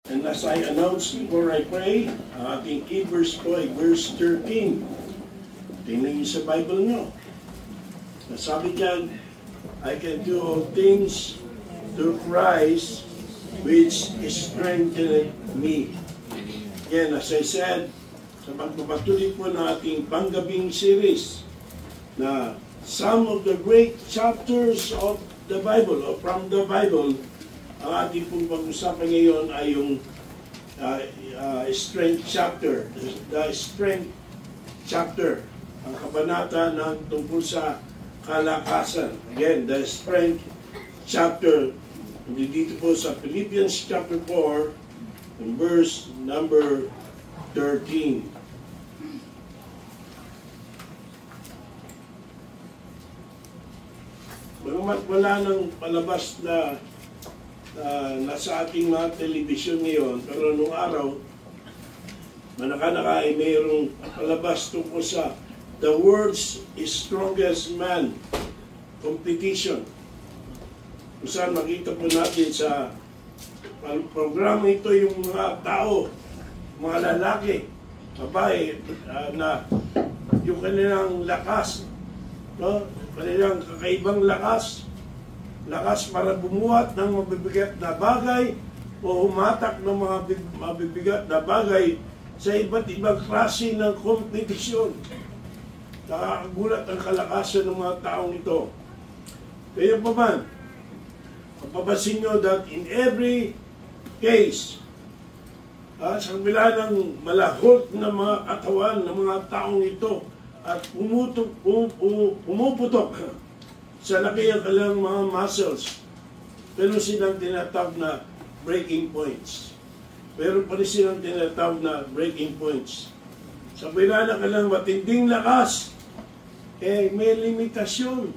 And as I announced before I pray, ang ating key verse po ay verse 13. Tingnan niyo sa Bible nyo. Nasabi diyan, I can do all things through Christ which strengthened me. Again, as I said, sa pagpapatuloy po ng ating panggabing series na some of the great chapters of the Bible or from the Bible, ang ating pong pag-usapan ngayon ay yung strength chapter, the strength chapter, ang kabanata ng tungkol sa kalakasan. Again, the strength chapter, dito po sa Philippians chapter 4, and verse number 13. Bagamat wala nang palabas na nasa ating mga telebisyon ngayon, pero nung araw, manaka-naka ay mayroong palabas tungkol sa The World's Strongest Man Competition. Kung saan makita po natin sa programa ito yung mga tao, mga lalaki, babae, na yung kanilang lakas, no? Kanilang kakaibang lakas para bumuhat ng mabibigat na bagay o humatak ng mga mabibigat na bagay sa iba't ibang klase ng kompetisyon. Nakakagulat ang kalakasan ng mga taong ito. Kaya pa man, mapapansin nyo that in every case, sa kabila ng malahot na mga katawan ng mga taong ito at pumuputok sa laki ang kanilang mga muscles, pero silang tinatawag na breaking points. Pero pa rin silang tinatawag na breaking points. Sa kabila ng kanilang matinding lakas, may limitasyon.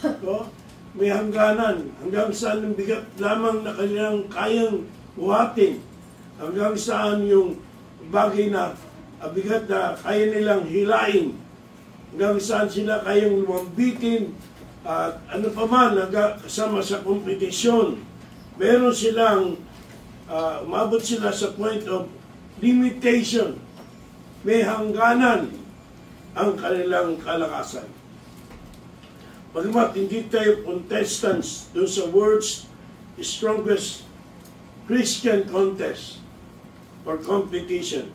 So, may hangganan. Hanggang saan ang bigat lamang na kanilang kayang buhatin. Hanggang saan yung bagay na bigat na kaya nilang hilain. Hanggang saan sila kayang lumambitin. At ano pa man, kasama sa kompetisyon. Meron silang, umabot sila sa point of limitation. May hangganan ang kanilang kalakasan. Bagamat hindi tayo contestants doon sa world's strongest Christian contest or competition.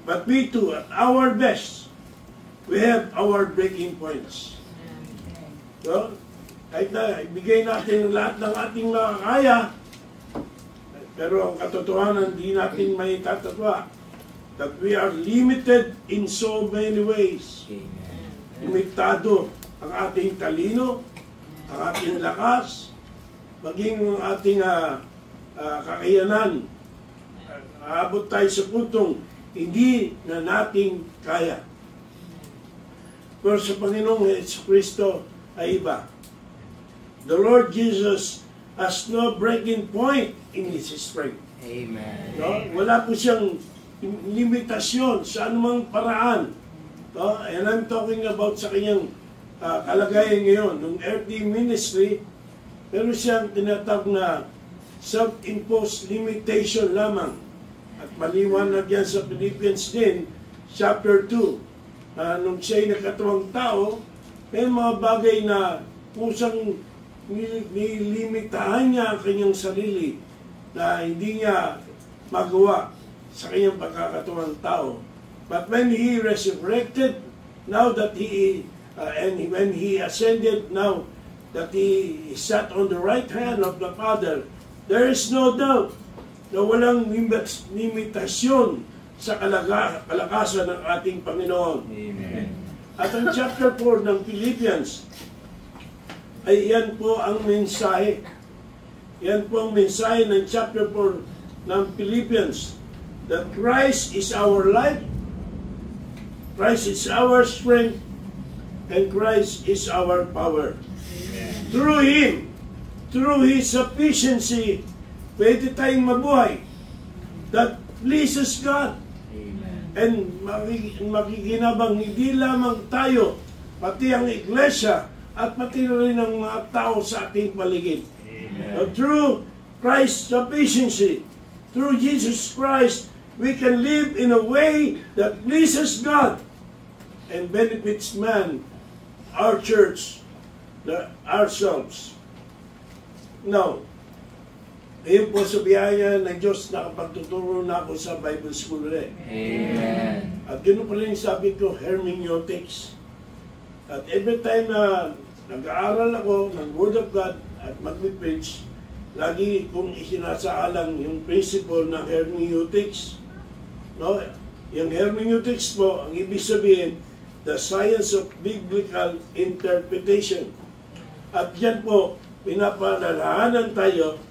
But we too, at our best, we have our breaking points. So, kahit na ibigay natin lahat ng ating makakaya, pero ang katotohanan, hindi natin may tatatwa that we are limited in so many ways. Limitado ang ating talino, ang ating lakas, maging ang ating kakayanan. Aabot tayo sa puntong hindi na nating kaya. Pero sa Panginoong Jesucristo ay iba. The Lord Jesus has no breaking point in His strength. Amen. No? Wala po siyang limitasyon sa anumang paraan. No? And I'm talking about sa kanyang kalagayan ngayon, ng earthly ministry, pero siyang tinatawag na self-imposed limitation lamang. At maliwanag yan sa Philippians din, chapter 2. Nung siya'y nakatuwang tao, may mga bagay na kusang nilimitahan niya ang kanyang sarili na hindi niya magawa sa kanyang pagkakatuwang tao. But when He resurrected, now that when He ascended, now that He sat on the right hand of the Father, there is no doubt na walang limitasyon sa kalakasan ng ating Panginoon. Amen. At ang chapter 4 ng Philippians, ay yan po ang mensahe. Yan po ang mensahe ng chapter 4 ng Philippians. That Christ is our life, Christ is our strength, and Christ is our power. Amen. Through Him, through His sufficiency, pwede tayong mabuhay that pleases God. Amen. And makikinabang hindi lamang tayo, pati ang iglesia, at pati rin ang mga tao sa ating paligid. Amen. Through Christ's sufficiency. Through Jesus Christ, we can live in a way that pleases God and benefits man, our church, ourselves. Now, ayun po sa biyaya ng Diyos, nakapagtuturo na ako sa Bible School ulit. Amen. At ganoon pa rin sabi ko, hermeneutics. At every time na nag-aaral ako ng Word of God at mag-preach, lagi kong isinasaalang yung principle ng hermeneutics. No? Yung hermeneutics po, ang ibig sabihin, the science of biblical interpretation. At yan po, pinapalalahanan tayo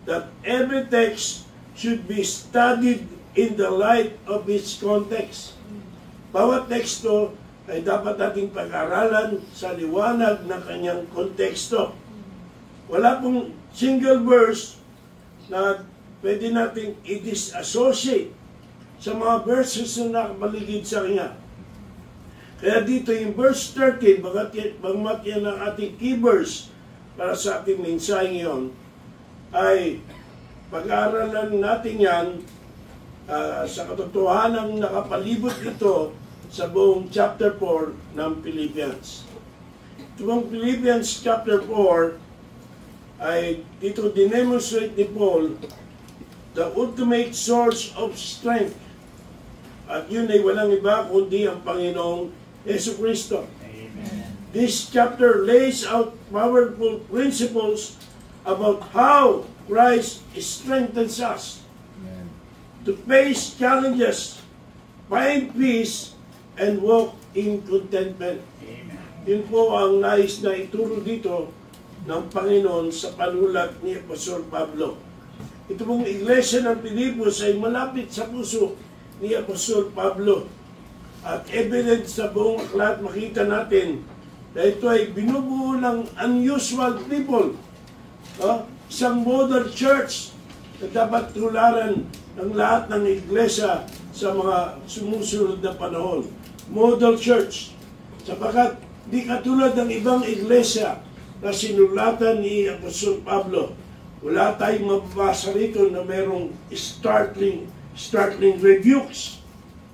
that every text should be studied in the light of its context. Bawat teksto ay dapat nating pag-aralan sa liwanag ng kanyang konteksto. Wala pong single verse na pwede nating i-disassociate sa mga verses na nakapaligid sa kanya. Kaya dito yung verse 13, bagamat yan ang ating key verse para sa ating mensahe ngayon, ay pag-aaralan natin yan sa katotohanan nakapalibot ito sa buong chapter 4 ng Philippians. Itong Philippians chapter 4 ay dito dinemonstrate ni Paul the ultimate source of strength. At yun ay walang iba kundi ang Panginoong Jesucristo. Amen. This chapter lays out powerful principles about how Christ strengthens us Amen. to face challenges, find peace, and walk in contentment. Amen. Yun po ang nais na ituro dito ng Panginoon sa panulat ni Apostol Pablo. Ito pong iglesia ng Pilipos ay malapit sa puso ni Apostol Pablo. At evident sa buong aklat, makita natin na ito ay binubuo ng unusual people. Isang model church na dapat tularan ng lahat ng iglesia sa mga sumusunod na panahon. Model church. Sapagkat di katulad ng ibang iglesia na sinulatan ni Apostol Pablo, wala tayong mababasa rito na merong startling rebukes,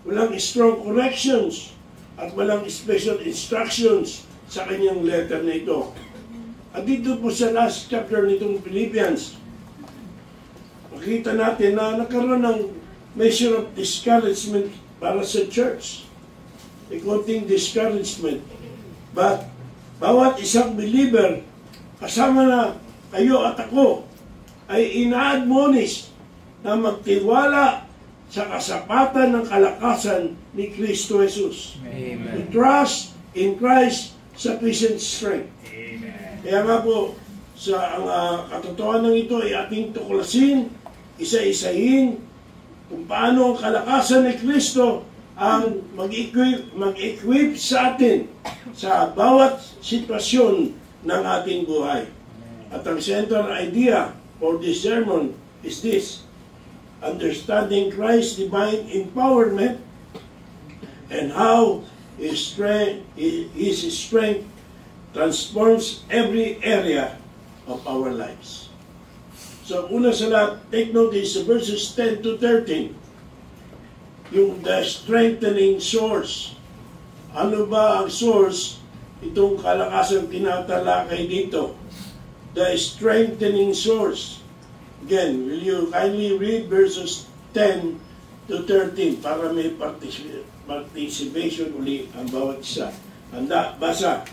walang strong corrections, at walang special instructions sa kanyang letter na ito. At dito po sa last chapter nitong Philippians, makita natin na nagkaroon ng measure of discouragement para sa church. A konting discouragement. But bawat isang believer, kasama na kayo at ako, ay ina-admonish na magtiwala sa kasapatan ng kalakasan ni Kristo Jesus. Amen. To trust in Christ's sufficient strength. Amen. Kaya nga po, sa ang katotohanan ng ito ay ating tuklasin, isa-isahin, kung paano ang kalakasan ni Kristo ang mag-equip sa atin sa bawat sitwasyon ng ating buhay. At ang central idea for this sermon is this: understanding Christ's divine empowerment and how His strength transforms every area of our lives. So, una sa lahat, take notice sa verses 10 to 13. Yung the strengthening source. Ano ba ang source? Itong kalakasan tinatalakay dito. The strengthening source. Again, will you kindly read verses 10 to 13 para may participation uli ang bawat isa. Handa, basa.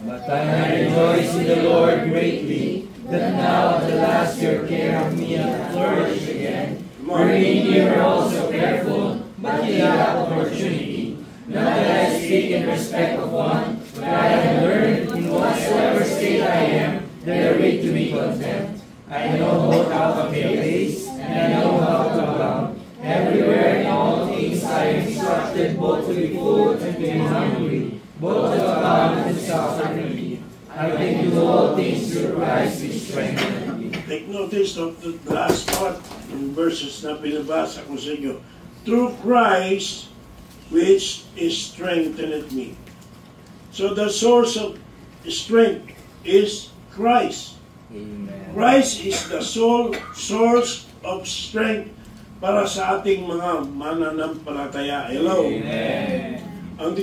But I rejoice in the Lord greatly, that now at the last your care of me hath flourished again, wherein ye were also careful, but ye lacked opportunity. Not that I speak in respect of one, but I have learned in whatsoever state I am, therewith to be content. I know both how to be abased, and I know how to abound. Everywhere in all things I am instructed both to be full and to be hungry, both to abound and to suffer need. I can do all things through Christ who strengthens me. Take notice of the last part in verses na pinabasa ko sa inyo. Through Christ which is strengthened me. So the source of strength is Christ. Amen. Christ is the sole source of strength para sa ating mga mananampalataya. Hello? Amen. Ang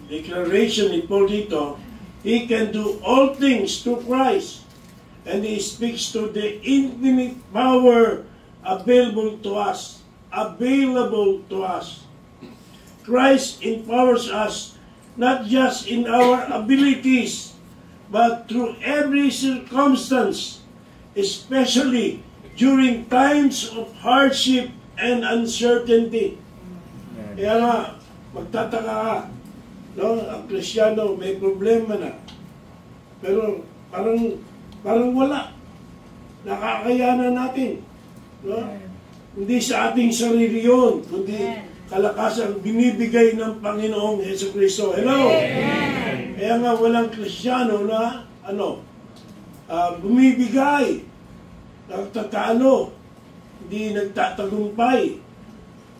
declaration ni Paul dito, He can do all things through Christ. And He speaks to the infinite power available to us. Available to us. Christ empowers us not just in our abilities, but through every circumstance, especially during times of hardship and uncertainty. Kaya nga, magtataka ka, no? Ang Kristiyano may problema na. Pero parang wala. Nakakayanan natin. No? Hindi sa ating sarili yun, kundi kalakasan binibigay ng Panginoong Jesucristo. Hello? Amen. Kaya nga walang Kristiyano na bumibigay, nagtatalo, hindi nagtatagumpay.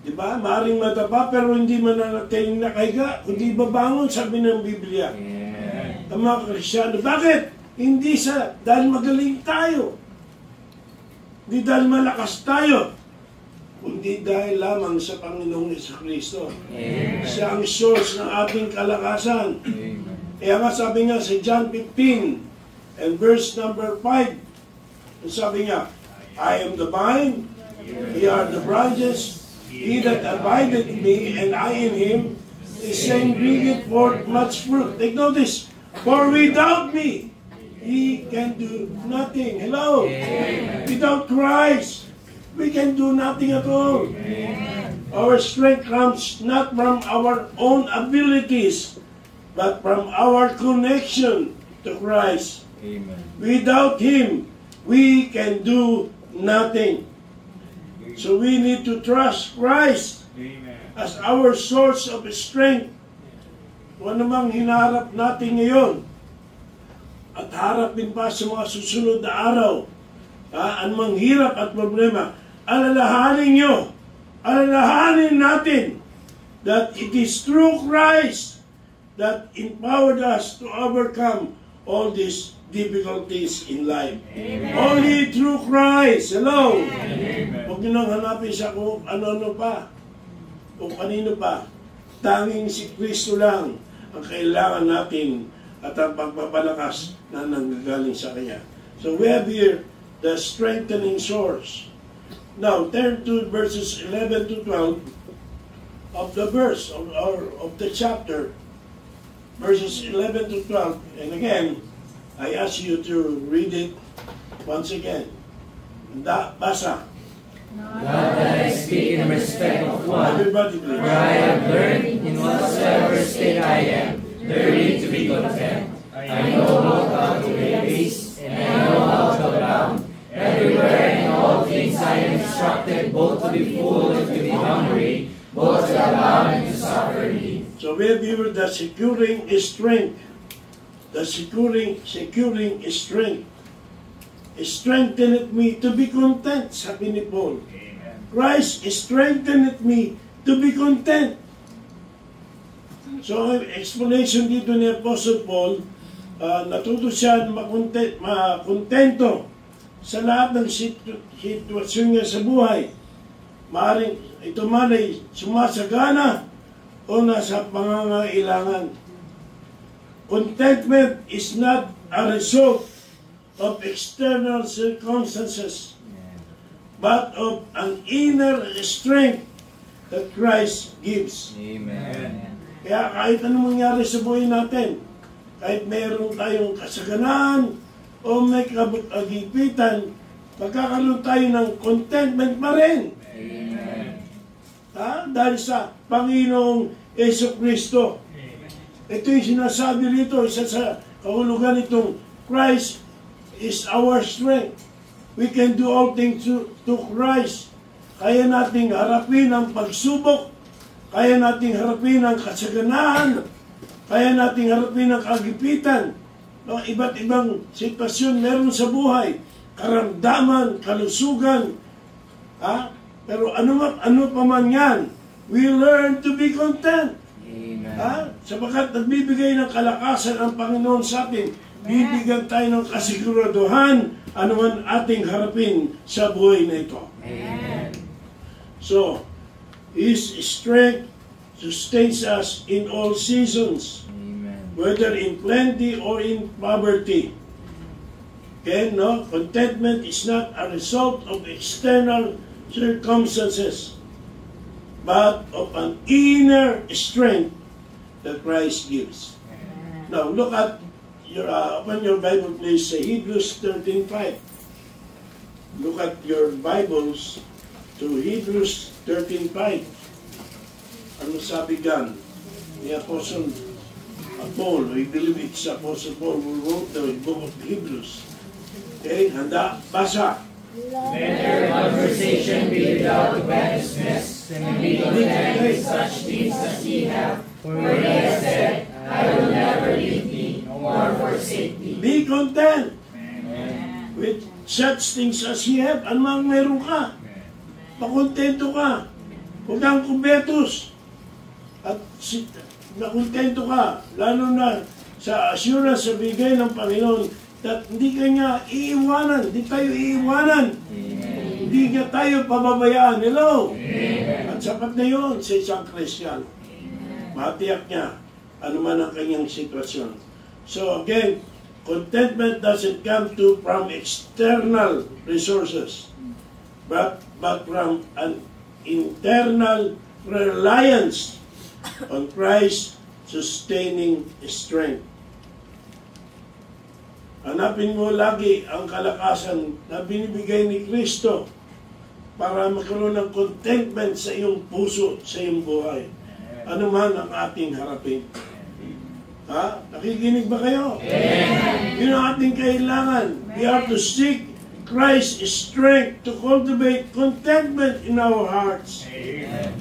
Diba? Maring mataba pero hindi mananatiling nakahiga, kundi babangon, sabi ng Biblia. Amen. Ang mga Kristiyano. Bakit? Hindi dahil magaling tayo. Hindi dahil malakas tayo. Kundi dahil lamang sa Panginoong Jesucristo. Siya ang source ng ating kalakasan. Amen. Kaya nga sabi nga sa John 15 and verse number 5, sabi nga, I am the vine, ye are the branches, he that abideth in me, and I in him, the same bringeth forth much fruit. Take notice, for without me, he can do nothing. Hello? Amen. Without Christ, we can do nothing at all. Amen. Our strength comes not from our own abilities, but from our connection to Christ. Amen. Without Him, we can do nothing. So we need to trust Christ as our source of strength. Kung ano mang hinaharap natin ngayon, at harapin pa sa mga susunod na araw, anumang hirap at problema, alalahanin natin that it is through Christ that empowered us to overcome all these difficulties in life. Amen. Only through Christ. Hello? Amen. Huwag nyo nang hanapin siya kung ano-ano pa, kung kanino pa. Tanging si Kristo lang ang kailangan natin at ang pagpapalakas na nanggagaling sa Kanya. So we have here the strengthening source. Now, turn to verses 11 to 12 of the verse, of the chapter. Verses 11 to 12. And again, I ask you to read it once again. Basa. Not that I speak in respect of one, Everybody please. for I have learned in whatsoever state I am, therein to be content. I know both how to increase, and I know how to abound. Everywhere in all things I am instructed, both to be full and to be hungry, both to abound and to suffer need. So we have here the securing strength. The securing strength. Strengthened me to be content, sabi ni Paul. Amen. Christ strengthened me to be content. So, ang explanation dito ni Apostle Paul, natuto siya makontento sa lahat ng sitwasyon niya sa buhay. Maaring ito man ay sumasagana o nasa pangangailangan. Contentment is not a result of external circumstances, but of an inner strength that Christ gives. Amen. Kaya kahit anong mangyari sa buhay natin, kahit mayroon tayong kasaganan o may kagipitan, magkakaroon tayo ng contentment pa rin. Amen. Dahil sa Panginoong Jesucristo. Ito yung sinasabi rito, isa sa kahulugan itong Christ is our strength. We can do all things to Christ. Kaya nating harapin ang pagsubok, kaya nating harapin ang kasaganahan, kaya nating harapin ang kagipitan. No, iba't ibang sitwasyon meron sa buhay, karamdaman, kalusugan. Pero ano pa man yan, we learn to be content. Amen. Sapagkat nagbibigay ng kalakasan ang Panginoon sa atin Bibigyan tayo ng kasiguraduhan anuman ating harapin sa buhay na ito. Amen. So, His strength sustains us in all seasons, Amen. whether in plenty or in poverty. Okay, no? Contentment is not a result of external circumstances, but of an inner strength that Christ gives. Now, look at open your Bible please sa Hebrews 13:5. Look at your Bibles to Hebrews 13:5. Ano sabi dyan? Ni Apostle Paul, I believe it's Apostle Paul who wrote the book of Hebrews. Okay, handa, basa. Let their conversation be without covetousness, and be content with such things as ye have. For he has said, I will never leave thee, nor forsake thee. Be content Amen. with such things as you have. Ano mang meron ka? Makontento ka. Huwag kang kumbetos. At nakontento ka. Lalo na sa assurance sa bigay ng Panginoon that hindi ka niya iiwanan. Hindi tayo iiwanan. Amen. Hindi niya tayo pababayaan. Hello? Amen. At sapat na yun sa isang Kristiyan. Matiyak niya ano man ang kanyang sitwasyon. So again, contentment doesn't come from external resources, but from an internal reliance on Christ's sustaining strength. Hanapin mo lagi ang kalakasan na binibigay ni Kristo para magkaroon ng contentment sa iyong puso, sa iyong buhay. Ano man ang ating harapin. Ha? Nakikinig ba kayo? Amen. Yun ang ating kailangan. We have to seek Christ's strength to cultivate contentment in our hearts. Amen.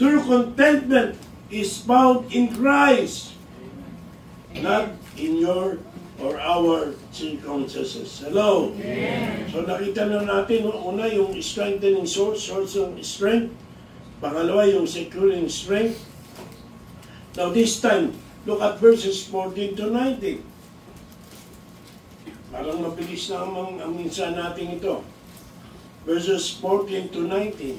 True contentment is found in Christ, not in your or our circumstances. Hello? Amen. So nakita na natin, una yung strengthening source of strength. Pangalawa yung securing strength. Now this time, look at verses 14 to 19. Parang mabilis na ang minsan natin ito. Verses 14 to 19.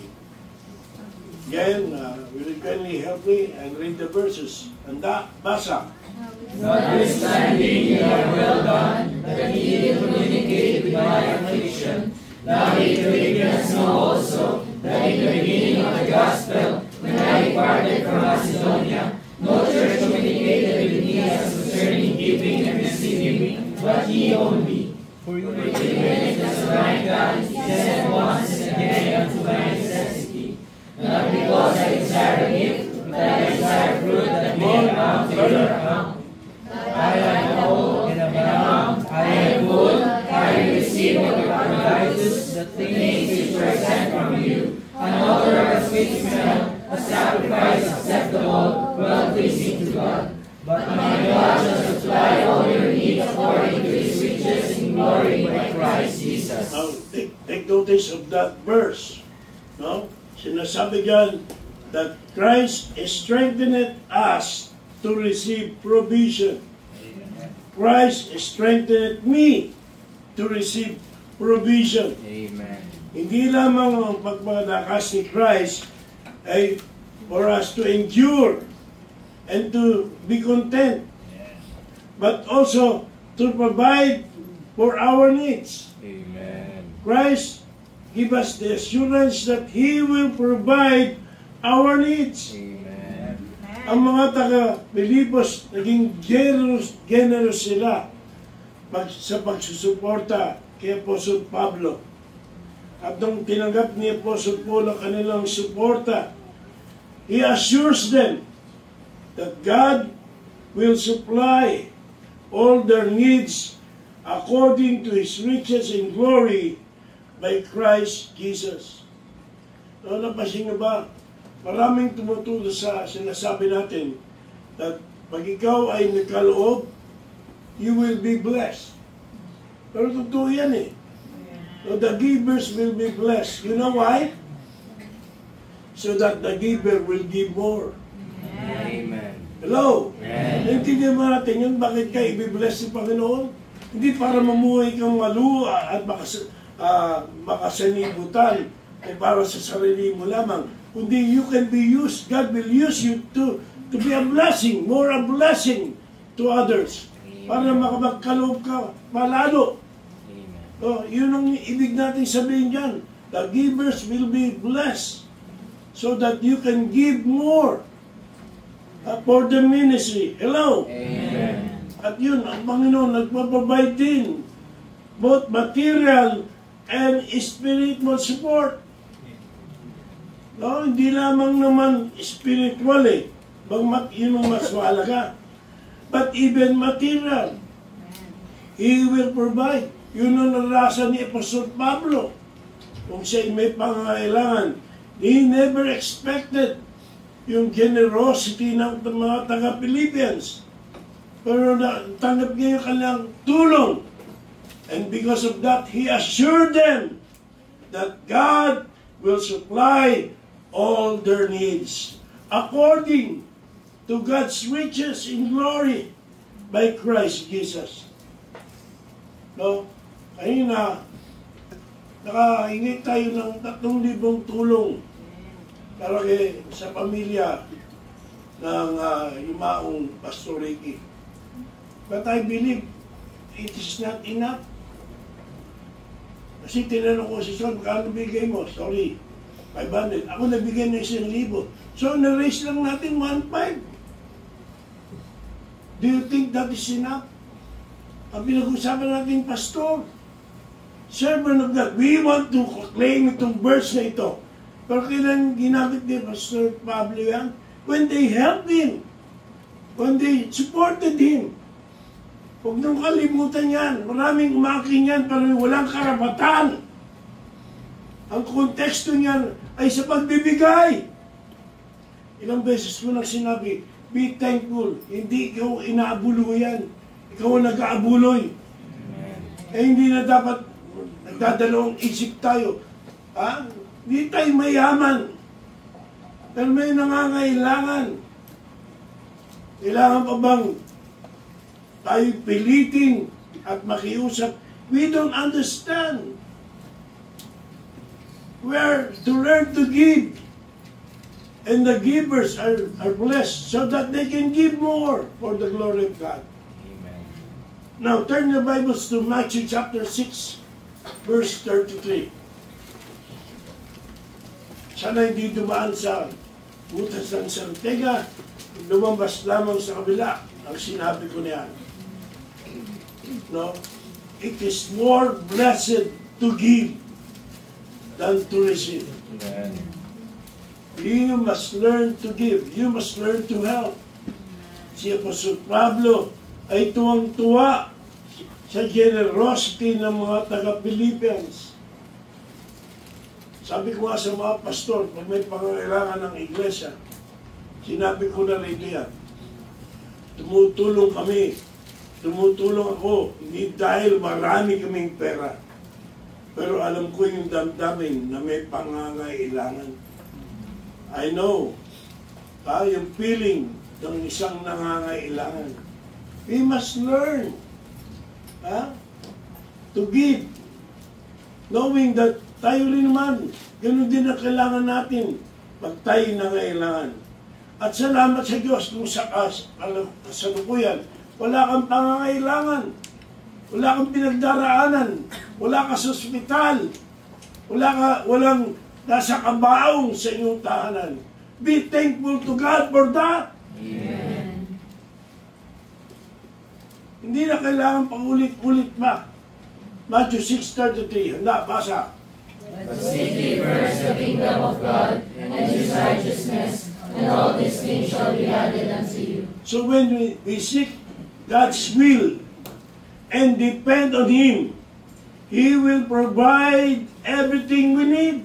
Again, will you kindly help me and read the verses? Handa, basa. Notwithstanding you have well done, that ye did communicate with my affliction, longing to make us know also, that in the beginning of the gospel, when I departed from Macedonia, no church communicated with me as concerning giving and receiving, but ye only. For you were given the divine God, sent once and again unto my necessity. Not because I desire a gift, but I desire fruit that may abound to your account. I am whole and abound, I am good, I receive of your Titus the things which were sent from you, an odor of a sweet smell, a sacrifice acceptable, well-pleasing to God. But my God shall supply all your needs according to His riches in glory by Christ Jesus. Now, take notice of that verse. No? Sinasabi dyan that Christ strengthened us to receive provision. Christ strengthened me to receive provision. Amen. Hindi lamang ang pagmalakas ni Christ ay for us to endure and to be content, but also to provide for our needs. Amen. Christ give us the assurance that He will provide our needs. Amen. Ang mga taga-Pilipos, naging generous sila sa pagsusuporta kay Apostol Pablo. At nung tinanggap ni Apostol Paul ang kanilang suporta, he assures them that God will supply all their needs according to His riches in glory by Christ Jesus. So, napasin nyo ba? Maraming tumutulo sa sinasabi natin that pag ikaw ay nagkaloob, you will be blessed. Pero totoo yan eh. So the givers will be blessed. You know why? So that the giver will give more. Amen. Hello? Amen. Naintindihan mo natin yun, bakit ka i-bless ng Panginoon? Hindi para mamuhay kang maluwa at makasanibutan o para sa sarili mo lamang. Kundi you can be used, God will use you to be a blessing, more a blessing to others. Para makapagkaloob ka malalo. Yun ang ibig natin sabihin dyan. The givers will be blessed so that you can give more for the ministry. Hello? Amen. At yun, ang Panginoon nagpaprovide din both material and spiritual support. No, hindi lamang naman spiritual bagmat yun ang mas mahalaga. But even material, He will provide. Yun ang naranasan ni Apostol Pablo. Kung siya may pangangailangan, he never expected yung generosity ng mga taga-Philippians. Pero tanggap niya yung kanilang tulong. And because of that, he assured them that God will supply all their needs according to God's riches in glory by Christ Jesus. No? Kanina, nakahingi tayo ng 3,000 tulong para sa pamilya ng yumaong Pastor Ricky. But I believe it is not enough. Kasi tinanong ko si Son, kano bigay mo? Sorry, 500. Ako nabigay na 1,000. So, na-raise lang natin 1,500. Do you think that is enough? Ang pinag-usapan natin, Pastor, servant of God, we want to claim itong verse na ito. Pero kailan ginamit ni Pastor Pablo yan? When they helped him. When they supported him. Huwag nung kalimutan yan. Maraming umaking yan pero walang karapatan. Ang konteksto niyan ay sa pagbibigay. Ilang beses ko nang sinabi, be thankful. Hindi ikaw inaabulo yan. Ikaw ang nag-aabuloy. Hindi na dapat nagdadalawang isip tayo. Hindi tayo mayaman. Pero may nangangailangan. Kailangan pa bang tayo pilitin at makiusap? We don't understand. We are to learn to give. And the givers are blessed so that they can give more for the glory of God. Amen. Now, turn your Bibles to Matthew chapter 6, verse 33. Sana hindi dumaan sa butas ng Santega, lumabas lamang sa kabila ang sinabi ko niyan. No? It is more blessed to give than to receive. Amen. You must learn to give. You must learn to help. Si Apostol Pablo ay tuwang-tuwa sa generosity ng mga taga-Philippians. Sabi ko nga sa mga pastor, pag may pangangailangan ng iglesia, sinabi ko na rito yan, tumutulong kami, tumutulong ako, hindi dahil marami kaming pera, pero alam ko yung damdamin na may pangangailangan. I know, yung feeling ng isang nangangailangan. We must learn to give, knowing that tayo rin naman, ganun din ang kailangan natin pag tayo nangailangan. At salamat sa Diyos kung sa kasalukuyan, wala kang pangangailangan, wala kang pinagdaraanan, wala ka sa ospital, walang nasa kabaong sa inyong tahanan. Be thankful to God for that. Amen. Hindi na kailangan paulit-ulit pa. Matthew 6:33. Handa, basa. But seek ye first the kingdom of God and His righteousness, and all these things shall be added unto you. So when we seek God's will and depend on Him, He will provide everything we need,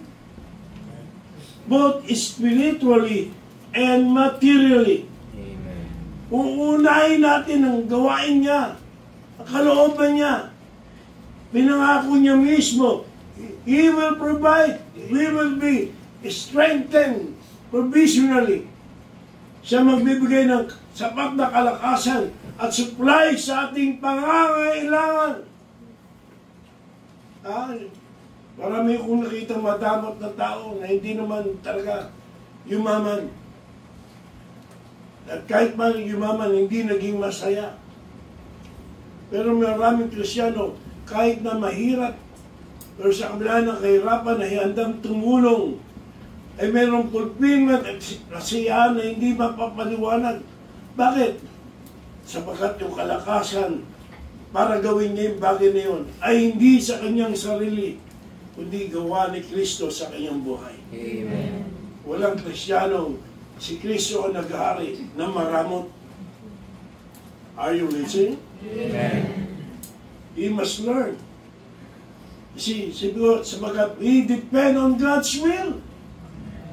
both spiritually and materially. Amen. Kung unahin natin ang gawain niya, ang kalooban niya, pinangako niya mismo, He will provide, we will be strengthened provisionally. Siya magbibigay ng sapat na kalakasan at supply sa ating pangangailangan. Marami akong nakita madamot na tao na hindi naman talaga yumaman. At kahit man yumaman, hindi naging masaya. Pero maraming Kristiyano, kahit na mahirap, pero sa kabila ng kahirapan ay handang tumulong, ay mayroong fulfillment at kasiyahan na hindi mapapaliwanag. Bakit? Sapagkat yung kalakasan para gawin niya yung bagay na yun ay hindi sa kanyang sarili, kundi gawa ni Kristo sa kanyang buhay. Amen. Walang Kristiyano, si Kristo ang nag-ahari na maramot. Are you listening? Amen. We must learn. See, sapagkat we depend on God's will.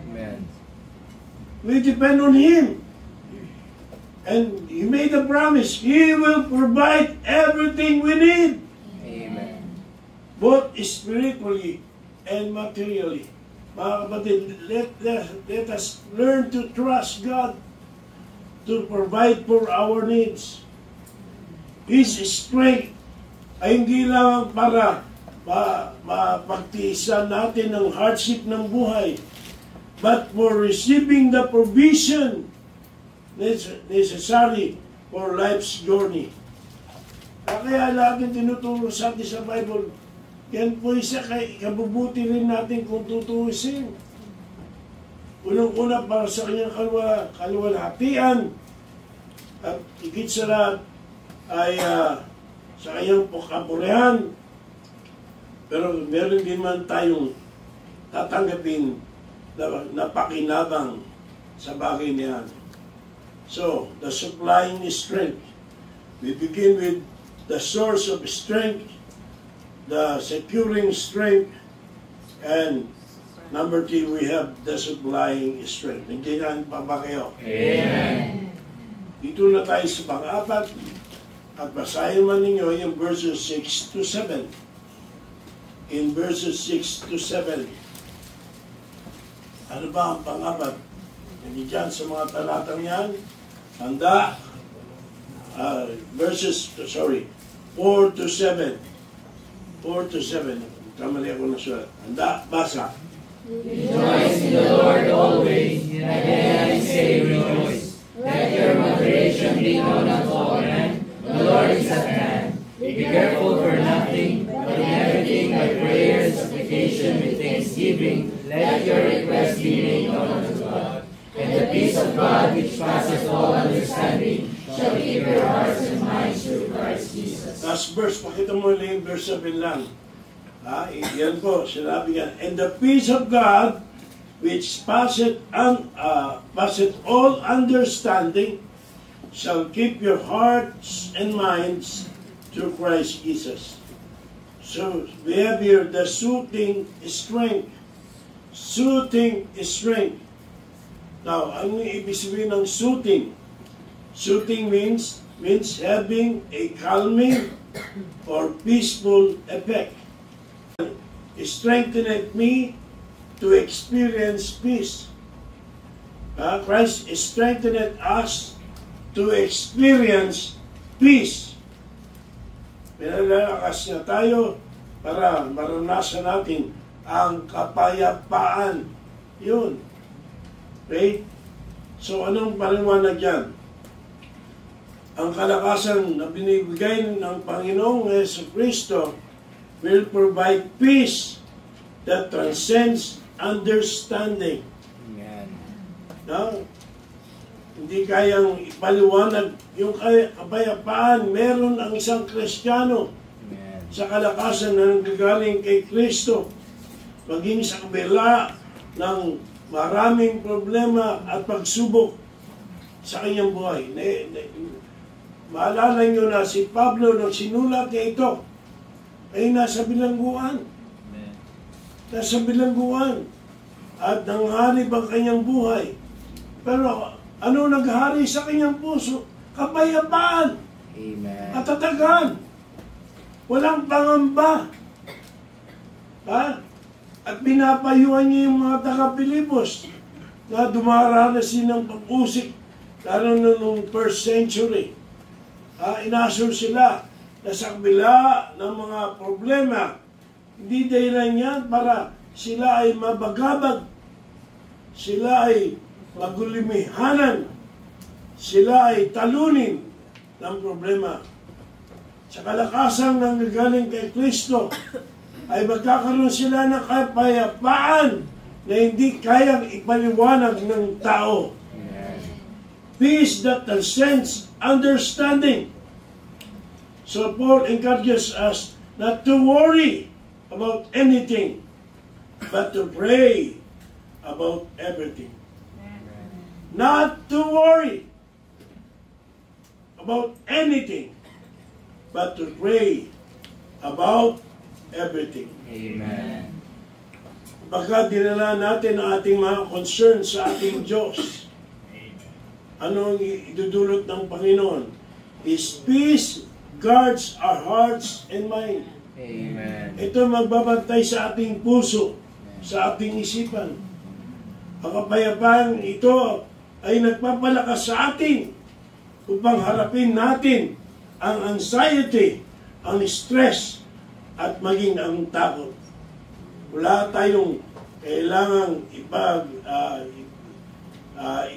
Amen. We depend on Him. And He made a promise. He will provide everything we need. Amen. Both spiritually and materially. Mga kapatid, let us learn to trust God to provide for our needs. His strength ay hindi lang para mapagtiisan natin ang hardship ng buhay, but for receiving the provision necessary for life's journey. Kaya laging tinuturo sa atin sa Bible, yan po isa kabubuti rin natin kung tutuusin. Unang-una para sa kanyang kaluwalhatian at higit sa lahat ay sa kanyang kaburehan. Pero meron din man tayong tatanggapin na pakinabang sa bagay niyan. So, the supplying strength. We begin with the source of strength, the securing strength, and number 2, we have the supplying strength. Nandiyan pa ba kayo? Amen. Dito na tayo sa pang-apat at basahin man ninyo yung verses 6 to 7. In verses 6 to 7, ano ba ang pang-apat? Nandiyan sa mga talatang yan, handa, verses 4 to 7. 4 to 7. Kamali ako na sulat. Handa, basa. Rejoice in the Lord always, and again I say rejoice. Let your moderation be known unto all men. The Lord is at hand. Be careful for nothing, but in everything by prayer and supplication with thanksgiving, let your requests be made known unto God. And the peace of God, which passes all understanding, shall keep your hearts and minds through Christ Jesus. Last verse, pakita mo lang yung verse 7 lang. Yan po, sinabi yan. And the peace of God, which passeth all understanding, shall keep your hearts and minds through Christ Jesus. So, we have here the soothing strength. Soothing strength. Now, ano yung ibig sabihin ng soothing? Soothing means having a calming or peaceful effect. Strengthened me to experience peace. Christ strengthened us to experience peace. Pinalalakas niya tayo para maranasan natin ang kapayapaan. Yun. Right? So, anong paliwanag yan? Ang kalakasan na binibigay ng Panginoong Jesucristo will provide peace that transcends understanding. Amen. No? Hindi kayang ipaliwanag yung kapayapaan meron ang isang Kristiyano sa kalakasan na nanggagaling kay Kristo, maging sa kabila ng maraming problema at pagsubok sa kanyang buhay. Maalala nyo na si Pablo nung sinulat niya ito ay nasa bilangguan. Nasa bilangguan. At nangharib ang kanyang buhay. Pero ano naghari sa kanyang puso? Kapayapaan. Amen. Katatagan. Walang pangamba. At pinapayuhan niya yung mga taga-Pilipos na dumaranas ng pag-usik lalo nung first century. Inasure sila na sa kabila ng mga problema, hindi dahilan yan para sila ay mabagabag, sila ay magulimihanan, sila ay talunin ng problema. Sa kalakasan ng galing kay Kristo, ay magkakaroon sila ng kapayapaan na hindi kayang ipaliwanag ng tao. Peace that transcends understanding. So Paul encourages us not to worry about anything, but to pray about everything. Not to worry about anything, but to pray about everything. Amen. Pagka dinala natin ang ating mga concern sa ating Diyos, ano ang idudulot ng Panginoon? His peace guards our hearts and mind. Amen. Ito magbabantay sa ating puso, sa ating isipan. Ang kapayapaan ito ay nagpapalakas sa atin upang harapin natin ang anxiety, ang stress, at maging ang takot. Wala tayong kailangang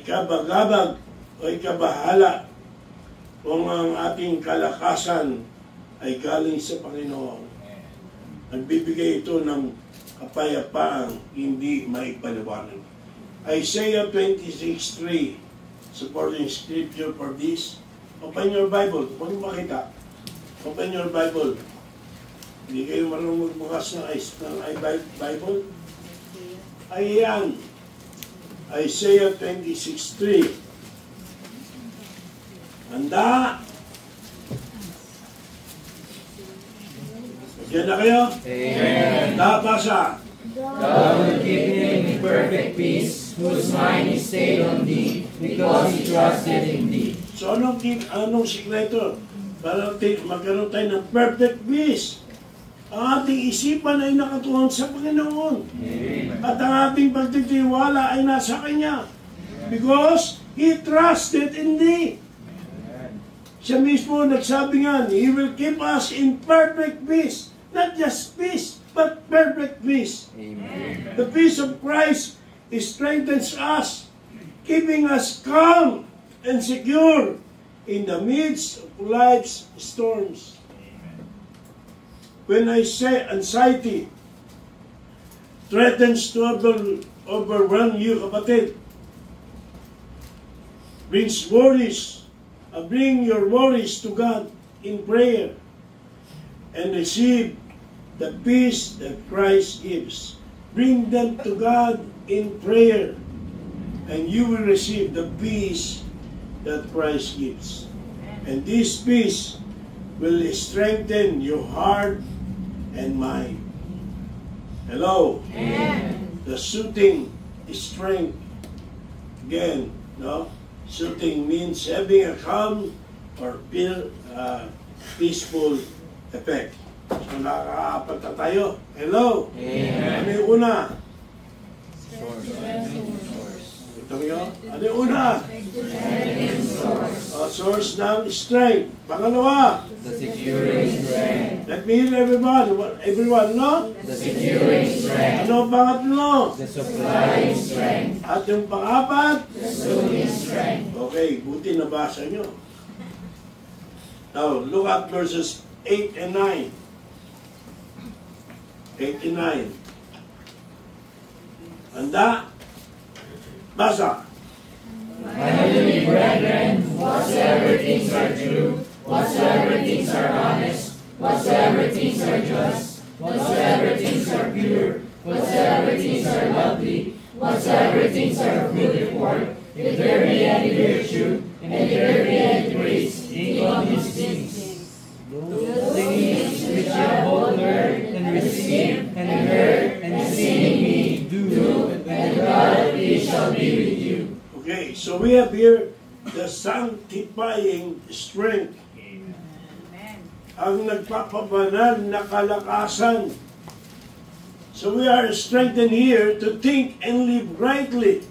ikabagabag o ikabahala kung ang ating kalakasan ay galing sa Panginoon. Nagbibigay ito ng kapayapaang hindi maipaliwanag. Isaiah 26:3, supporting scripture for this. Open your Bible. Huwag mo makita. Open your Bible. Hindi kayo marunong magbukas ng Bible? Ayan. Isaiah 26:3. Handa? Diyan na kayo? Amen. Basa. God will keep him in perfect peace, whose mind is stayed on thee, because he trusted in thee. So anong sikreto? Para magkaroon tayo ng perfect peace. Ang ating isipan ay nakatuon sa Panginoon. Amen. At ang ating pagtitiwala ay nasa Kanya. Because He trusted in thee. Siya mismo nagsabi nga, He will keep us in perfect peace. Not just peace, but perfect peace. Amen. The peace of Christ strengthens us, keeping us calm and secure in the midst of life's storms. When I say anxiety threatens to overwhelm you, kapatid, bring your worries to God in prayer and receive the peace that Christ gives. Bring them to God in prayer and you will receive the peace that Christ gives. And this peace will strengthen your heart and mind. Hello? Amen. The soothing strength. Again, no? Soothing means having a calm or peaceful effect. So nakakaapat na tayo. Hello? Amen. Ano yung una? Ito nyo? Ano yung una? Source ng strength. Pangalawa? The securing strength. Let me hear everyone, no? The securing strength. Ano ang pangatlo? The supplying strength. At yung pang-apat? The soothing strength. Okay, buti nabasa nyo. Now, look at verses 8 and 9. 8 and 9. Handa? Basa. My heavenly brethren, whatsoever things are true, whatsoever things are honest, whatsoever things are just, whatsoever things are pure, whatsoever things are lovely, whatsoever things are of good report, if there be any virtue, and if there be any praise, think on these things. Those things which you have both learned and received and heard and seen in me, do, and the God of peace shall be with you. Okay, so we have here the sanctifying strength. Amen. Ang nagpapabanal na kalakasan. So we are strengthened here to think and live rightly.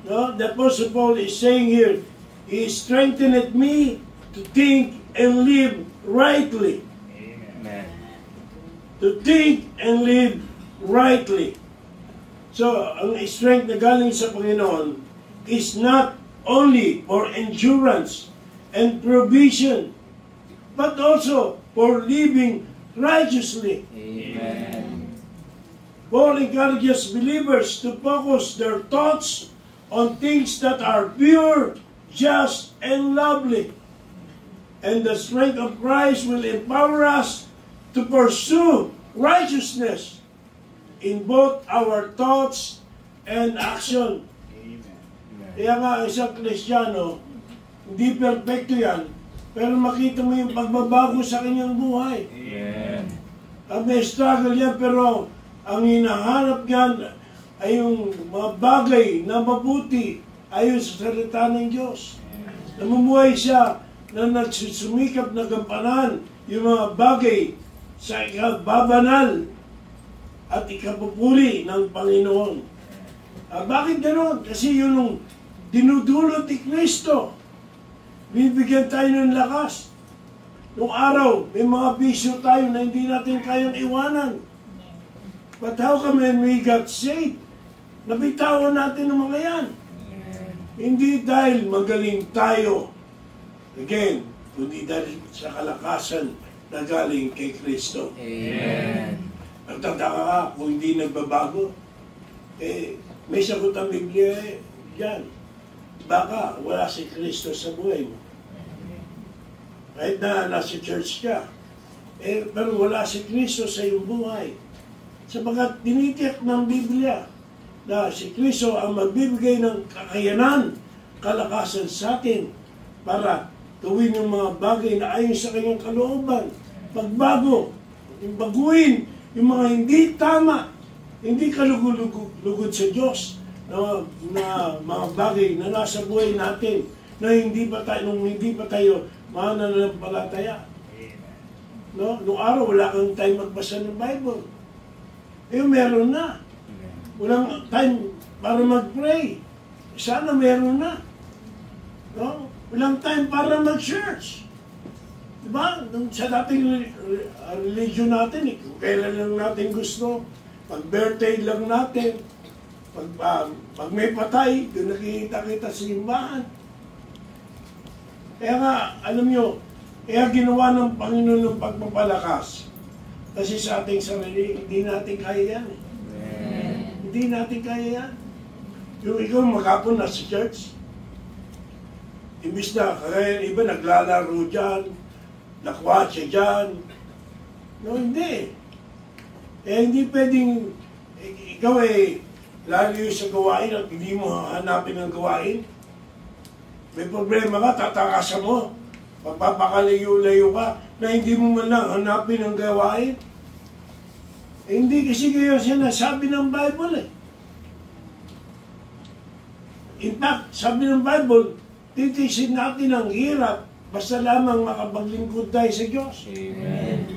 No? The Apostle Paul is saying here, He strengthened me to think and live rightly. Amen. To think and live rightly. So, ang strength na galing sa Panginoon is not only for endurance and provision, but also for living righteously. Amen. Paul encourages believers to focus their thoughts on things that are pure, just, and lovely. And the strength of Christ will empower us to pursue righteousness in both our thoughts and action. Kaya nga, isang Kristiyano, hindi perfecto yan, pero makita mo yung pagbabago sa kanyang buhay. Amen. May struggle yan, pero ang hinahanap yan ay yung mga bagay na mabuti ayon sa salita ng Diyos. Namumuhay siya na nagsusumikap na gampanan yung mga bagay sa ikababanal at ikapupuri ng Panginoon. Bakit ganoon? Kasi yun yung dinudulot ni Kristo. Bibigyan tayo ng lakas. Nung araw, may mga bisyo tayo na hindi natin kayang iwanan. But how come when we got saved? Nabitawan natin ang mga yan. Hindi dahil magaling tayo. Again, kundi dahil sa kalakasan na galing kay Kristo. Amen. Nagtataka ka kung hindi nagbabago. May sagot ang Biblia yan. Baka wala si Kristo sa buhay mo. Kahit na nasa church ka. Pero wala si Kristo sa iyong buhay. Sapagat tinitiyak ng Biblia na si Kristo ang magbibigay ng kakayanan, kalakasan sa atin para gawin yung mga bagay na ayon sa kanyang kalooban. Pagbago, baguhin yung mga hindi tama, hindi kalugod sa Diyos na mga bagay na nasa buhay natin na nung hindi pa tayo mananampalataya. No? Nung araw, wala kang time magbasa ng Bible. Meron na. Walang time para mag-pray. Sana meron na. No? Walang time para mag-church. Diba? Sa dating religion natin, kung kailan lang natin gusto, pag-birthday lang natin, pag may patay, doon nakikita-kita sa simbahan. Kaya nga, alam nyo, kaya ginawa ng Panginoon ng pagpapalakas. Kasi sa ating sarili, hindi natin kaya yan. Hindi natin kaya yan. Yung ikaw maghapon na sa church, imbis na kaya iba naglalaro dyan, nakwatsa dyan. No, hindi. Hindi pwedeng ikaw lalo sa gawain at hindi mo hanapin ang gawain. May problema ka, tatakasan mo. Pagpapakalayo-layo ka na hindi mo man lang hanapin ang gawain. Hindi kasi kayo sinasabi ng Bible In fact, sabi ng Bible, titisin natin ang hirap basta lamang makapaglingkod tayo sa Diyos. Amen.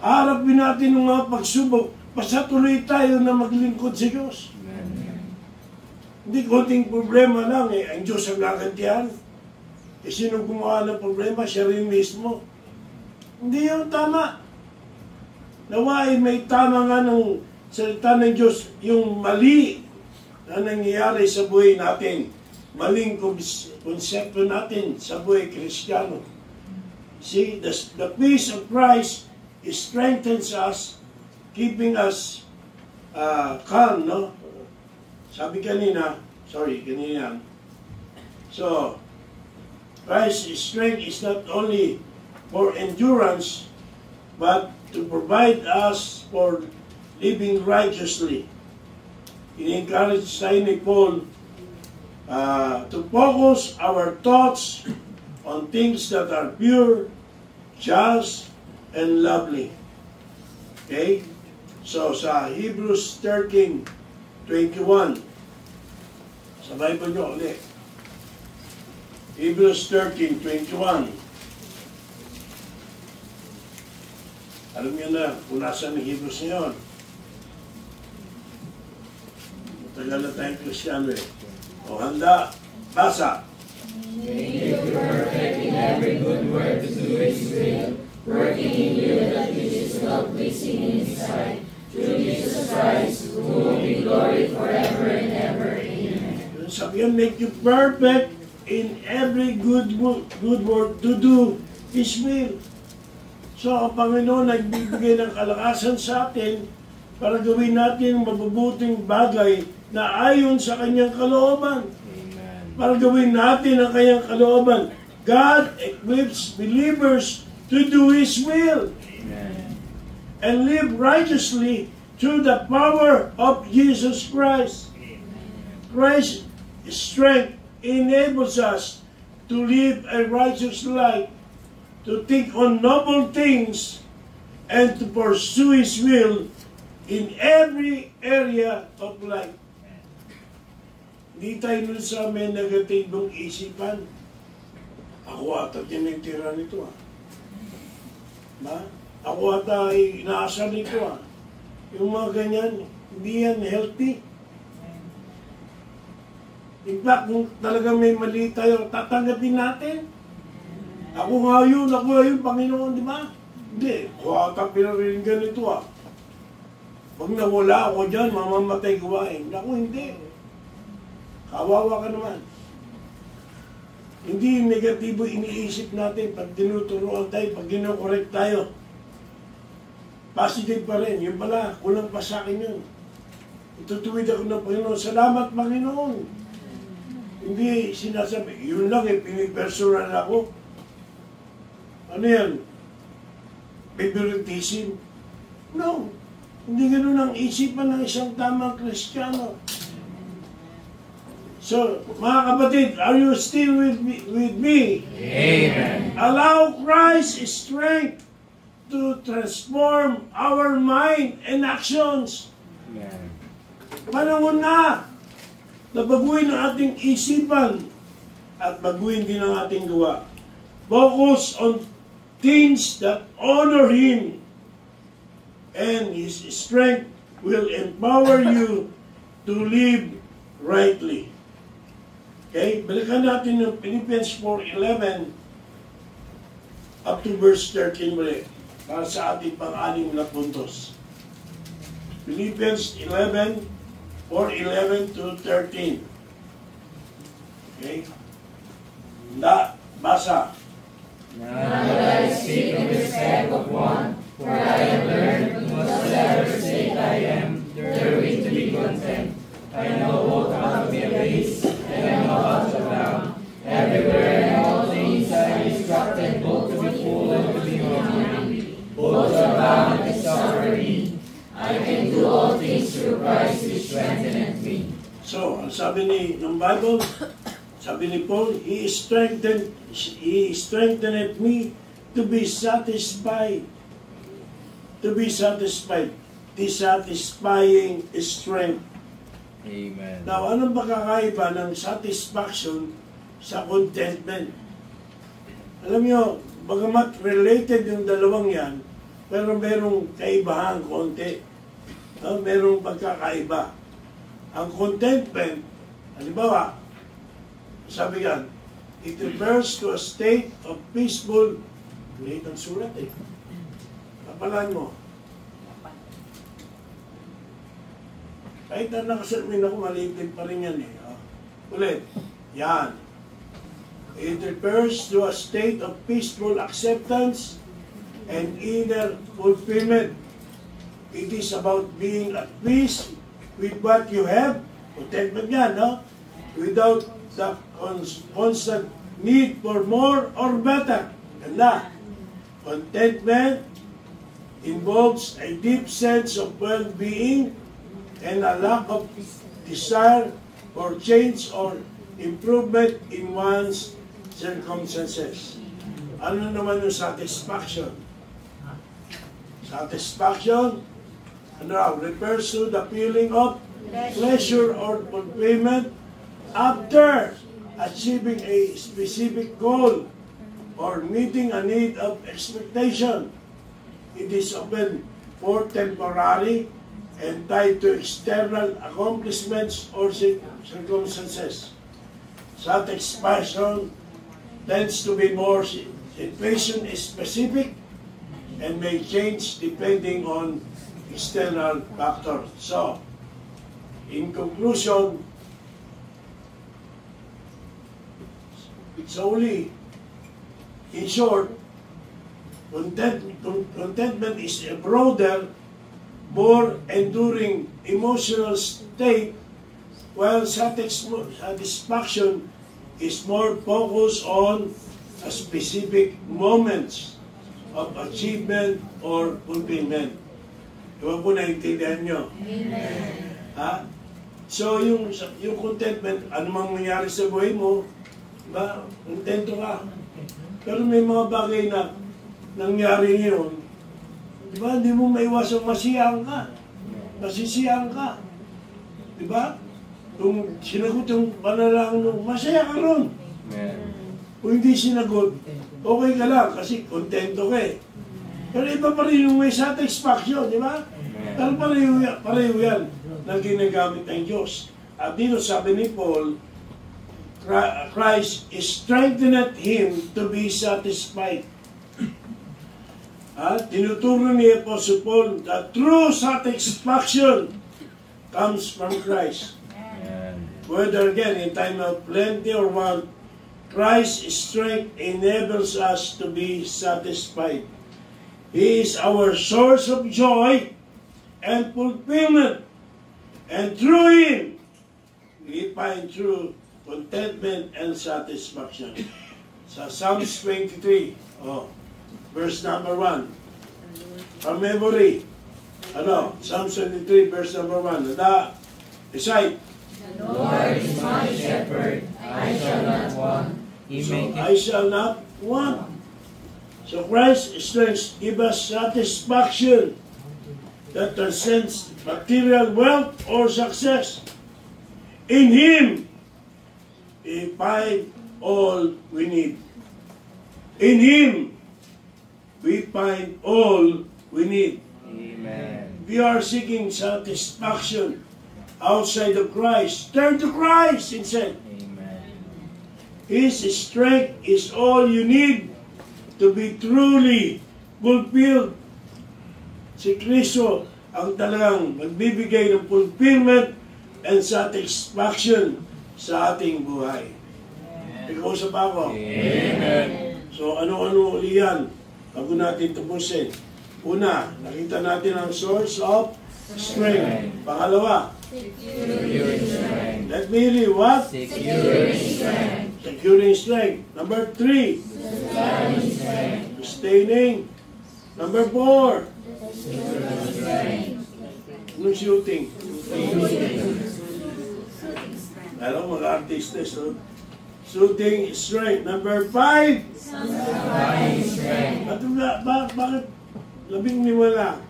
Harapin natin ang mga pagsubok basta tuloy tayo na maglingkod sa Diyos. Amen. Hindi konting problema lang ang Diyos ang gagantihan. Sino gumawa ng problema? Siya rin mismo. Hindi yung tama. Naway may tama nga ng salita ng Diyos, yung mali na nangyayari sa buhay natin. Maling konsepto natin sa buhay Kristiyano. See, the peace of Christ strengthens us, keeping us calm, no? Sabi kanina. So, Christ's strength is not only for endurance, but to provide us for living righteously. In-encourage tayo ni Paul to focus our thoughts on things that are pure, just, and lovely. Okay? So, sa Hebrews 13:21, sa Bible nyo ulit. Hebrews 13:21. Alam niyo na kung nasa ng Hebrews ngayon. Matagal na tayong Kristiyano O handa, basa. make you perfect in every good work to do His will, working in you that which is well-pleasing in His sight, through Jesus Christ, who will be glory forever and ever. Amen. Sabi yan, make you perfect in every good work to do His will. So, ang Panginoon nagbibigay ng kalakasan sa atin para gawin natin mabubuting bagay na ayon sa Kanyang kalooban. Amen. Para gawin natin ang Kanyang kalooban. God equips believers to do His will. Amen. And live righteously through the power of Jesus Christ. Christ's strength enables us to live a righteous life, to think on noble things, and to pursue His will in every area of life. Hindi tayo nun sa may negatibong isipan. Ako ata tinitira nito Ba? Ako ata inaasar nito Yung mga ganyan, hindi yan healthy. In fact, kung talagang may mali tayo, tatanggapin natin. Ako nga yun, Panginoon, di ba? Hindi, kuwata pinariringan ito Pag nawala ako dyan, mamamatay gawain. Naku, hindi. Kawawa ka naman. Hindi negatibo iniisip natin pag tinuturuan tayo, pag ginokorek tayo. Positive pa rin. Yun pala, kulang pa sa akin yun. Itutuwid ako ng Panginoon. Salamat, Panginoon. Hindi sinasabi, yun lang pinipersonal ako. Ano yan? Favoritism? No. Hindi ganun ang isipan ng isang tamang Kristiyano. So, mga kapatid, are you still with me? Amen. Allow Christ's strength to transform our mind and actions. Amen. Panahon na baguhin ang ating isipan at baguhin din ang ating gawa. Focus on things that honor Him, and His strength will empower you to live rightly. Okay? Balikan natin yung Philippians 4:11 up to verse 13 muli para sa ating pang-anim na puntos. Philippians 4:11 to 13. Okay? Basa. Now that I speak in respect of one, for I have learned whatsoever state I am, therewith to be content. I know both how to be abased, and I know how to abound. Everywhere in all things I am instructed both to be full and to be hungry, both to abound and to suffer need. I can do all things through Christ who strengtheneth me. So, ang sabi ng Bible, sabi ni Paul, He strengthened me to be satisfied. To be satisfied. Dissatisfying strength. Amen. Now, anong pagkakaiba ng satisfaction sa contentment? Alam nyo, bagamat related yung dalawang yan, pero merong kaibahan konti. Merong pagkakaiba. Ang contentment, halimbawa, sabi yan, it refers to a state of peaceful, late ang sulat Kapalan mo. Kahit na nakasalmin ako, maliit pa rin yan Ulit. Yan. It refers to a state of peaceful acceptance and inner fulfillment. It is about being at peace with what you have. Contentment yan, without the constant need for more or better. Ganda. Contentment involves a deep sense of well-being and a lack of desire for change or improvement in one's circumstances. Ano naman yung satisfaction? Satisfaction, refers to the feeling of pleasure or fulfillment after achieving a specific goal or meeting a need of expectation. It is often for temporary and tied to external accomplishments or circumstances. Satisfaction tends to be more situation specific and may change depending on external factors. So, in conclusion, solely, in short, contentment is a broader, more enduring emotional state, while satisfaction is more focused on a specific moments of achievement or fulfillment. Diba po naintindihan nyo? Amen. Ha? So, yung contentment, anumang mangyari sa buhay mo, diba? Kontento ka. Pero may mga bagay na nangyari ngayon, diba? Hindi mo maiwasang masiyang ka. Masisiyang ka. Diba? Kung sinagot yung panalangin, masaya ka ron. Kung hindi sinagot, okay ka lang kasi kontento ka eh. Pero iba pa rin yung may satisfaction, di ba? Pero pareho yan na ginagamit ng Diyos. At dito sabi ni Paul, Christ strengthened him to be satisfied. At tinuturo ni Apostle Paul that true satisfaction comes from Christ. Whether again in time of plenty or want, Christ's strength enables us to be satisfied. He is our source of joy and fulfillment. And through Him, we find true contentment and satisfaction. Sa Psalms 23, verse number 1. From memory, Psalms 23, verse number 1. Recite. The Lord is my shepherd, I shall not want. I shall not want. So Christ's strength gives us satisfaction that transcends material wealth or success. In Him, we find all we need. In Him, we find all we need. Amen. We are seeking satisfaction outside of Christ. Turn to Christ instead. Amen. His strength is all you need to be truly fulfilled. Si Kristo ang talagang magbibigay ng fulfillment and satisfaction sa ating buhay. Ikaw sa ako. Amen. So ano-ano uli yan bago natin tapusin. Una, nakita natin ang source of strength. Pangalawa, Securing strength. let me hear you, what? Securing strength. Securing strength. Number 3, Sustaining strength. sustaining. Number 4, Securing strength. no shooting. Alam, mga artista, so, shooting strength. Number 5, Sanctifying strength. bakit labing niwala?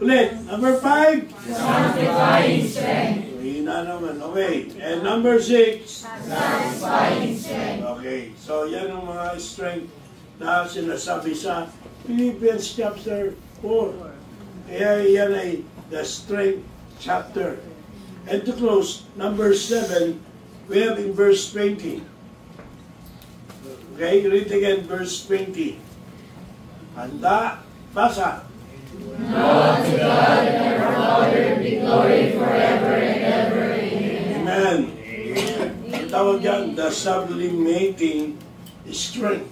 Ulit, number 5, Sanctifying strength. hina naman, okay. And number 6, Satisfying strength. okay. So, yan ang mga strength na sinasabi sa Philippians chapter 4. Kaya yan ay the strength chapter. And to close, number 7, we have in verse 20. Okay, read again verse 20. Handa, basa. Now to God and our Father be glory forever and ever. Amen. Ang tawag yan, the sublimating strength.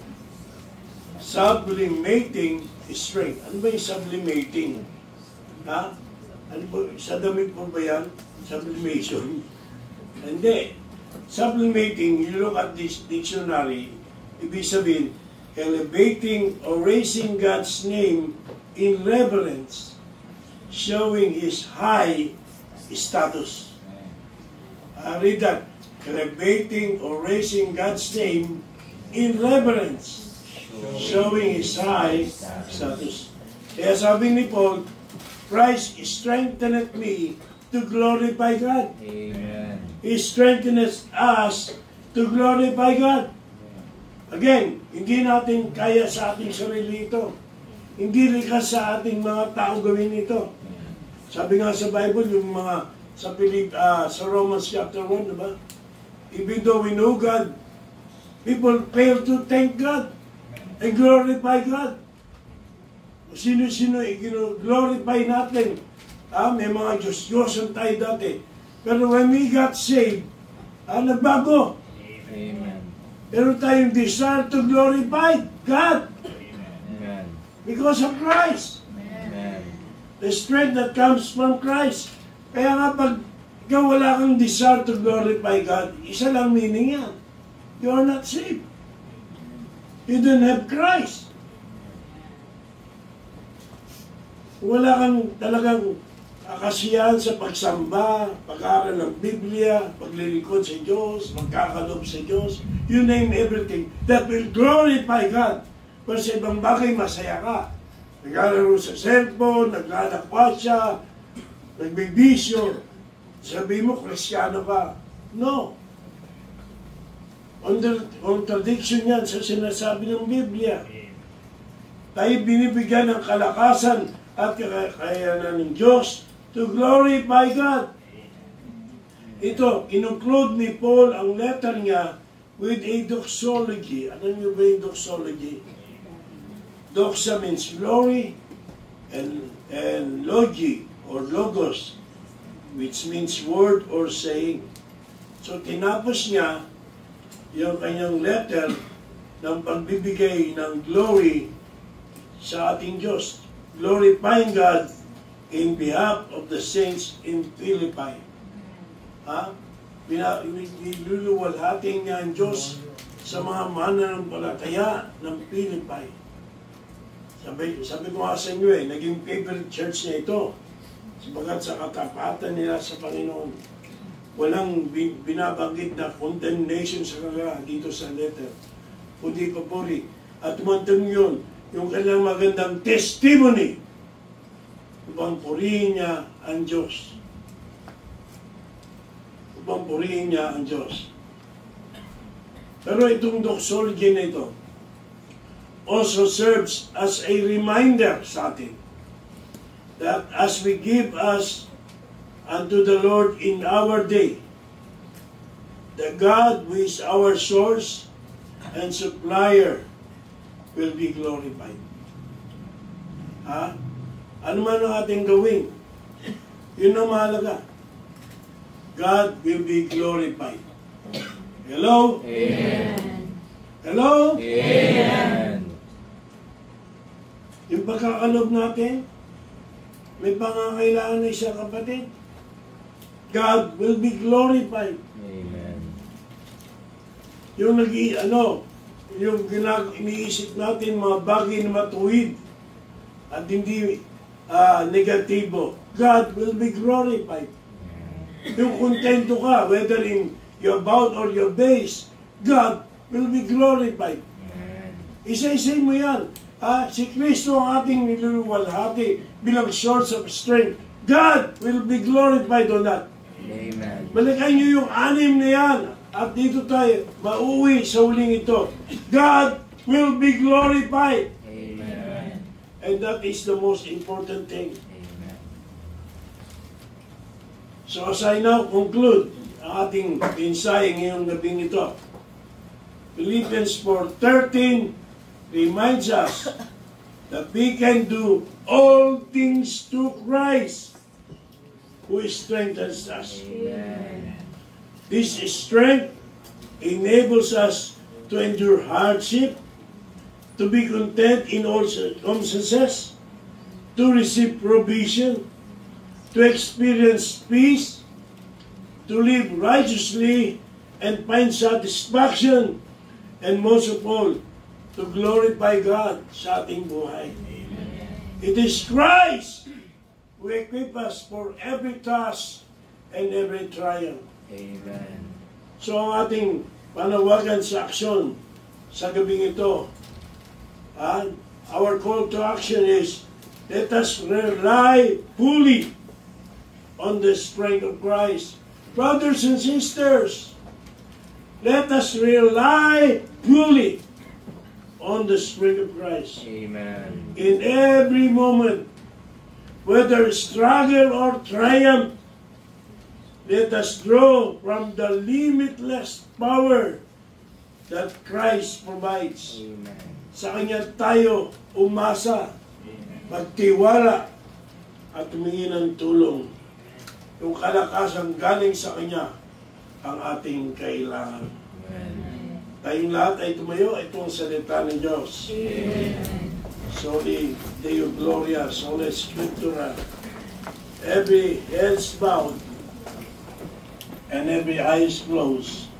Sublimating strength. Ano ba yung sublimating? Ha? Ano ba, sa damit po ba yan? Sublimation? Hindi. Sublimating, you look at this dictionary, ibig sabihin, elevating or raising God's name in reverence, showing His high status. Read that. Elevating or raising God's name in reverence, showing His high status. Kaya sabi ni Paul, Christ strengthened me to glorify God. Amen. He strengthens us to glorify God. Again, hindi natin kaya sa ating sarili ito. Hindi likas sa ating mga tao gawin ito. Sabi nga sa Bible, yung mga sa Romans chapter 1, diba? Even though we know God, people fail to thank God and glorify God. Sino-sino i-glorify natin. May mga Diyos-Diyosan tayo dati. Pero when we got saved, nagbago. Amen. Pero tayong desire to glorify God Amen. because of Christ. Amen. The strength that comes from Christ. Kaya nga pag ikaw wala kang desire to glorify God, isa lang meaning yan. You are not saved. You don't have Christ. Wala kang talagang kasiyahan sa pagsamba, pag-aaral ng Biblia, paglilingkod sa Diyos, magkakalob sa Diyos, you name everything that will glorify God. Pero sa ibang bagay, masaya ka. Naglalaro sa cellphone, naglalakwatsa, nagbibisyo. Sabi mo, Kristiyano ka. No. Contradiction yan sa sinasabi ng Biblia. Tayo binibigyan ng kalakasan at kakayanan ng Diyos to glorify God. Ito, include ni Paul ang letter niya with a doxology. Ano niyo ba yung doxology? Doxa means glory and logi or logos, which means word or saying. So tinapos niya yung kanyang letter ng pagbibigay ng glory sa ating Diyos. Glorifying God in behalf of the saints in Philippi. Niluluwalhati niya ang Diyos sa mga mananampalataya ng Philippi. Sabi ko nga sa inyo naging favorite church niya ito. Sabagat sa katapatan nila sa Panginoon, walang binabanggit na condemnation sa kanila dito sa letter. Kundi papuri. At umantong yun, yung kanyang magandang testimony upang purihin niya ang Diyos. Upang purihin niya ang Diyos. Pero itong doxology na ito also serves as a reminder sa atin that as we give us unto the Lord in our day, the God who is our source and supplier will be glorified. Ano man ang ating gawin, yun ang mahalaga. God will be glorified. Hello? Amen. Hello? Amen. Yung pagkakalob natin, may pangangailangan na isang kapatid. God will be glorified. Amen. Yung iniisip natin mga bagay na matuwid at hindi negatibo, God will be glorified. Yung kontento ka, whether in your bout or your base, God will be glorified. Isa-isay mo yan. Si Kristo ang ating niluluwalhati bilang source of strength. God will be glorified on that. Amen. Balikan nyo yung anim na yan. At dito tayo, mauwi sa huling ito. God will be glorified. Amen. And that is the most important thing. Amen. So as I now conclude ang ating mensahe ngayong gabing ito, Philippians 4:13 reminds us that we can do all things through Christ who strengthens us. Amen. This strength enables us to endure hardship, to be content in all circumstances, to receive provision, to experience peace, to live righteously and find satisfaction, and most of all, to glorify God sa ating buhay. It is Christ who equips us for every task and every trial. Amen. So ang ating panawagan sa aksyon sa gabing ito, our call to action is, let us rely fully on the strength of Christ. Brothers and sisters, let us rely fully on the strength of Christ. Amen. In every moment, whether struggle or triumph, let us draw from the limitless power that Christ provides. Amen. Sa Kanya tayo umasa, magtiwala, at humingi ng tulong. Yung kalakasan galing sa Kanya ang ating kailangan. Amen. Tayong lahat ay tumayo, ito ang salita ng Diyos. Soli Deo Gloria, Soli Scriptura. Every head's bowed and every eye is closed.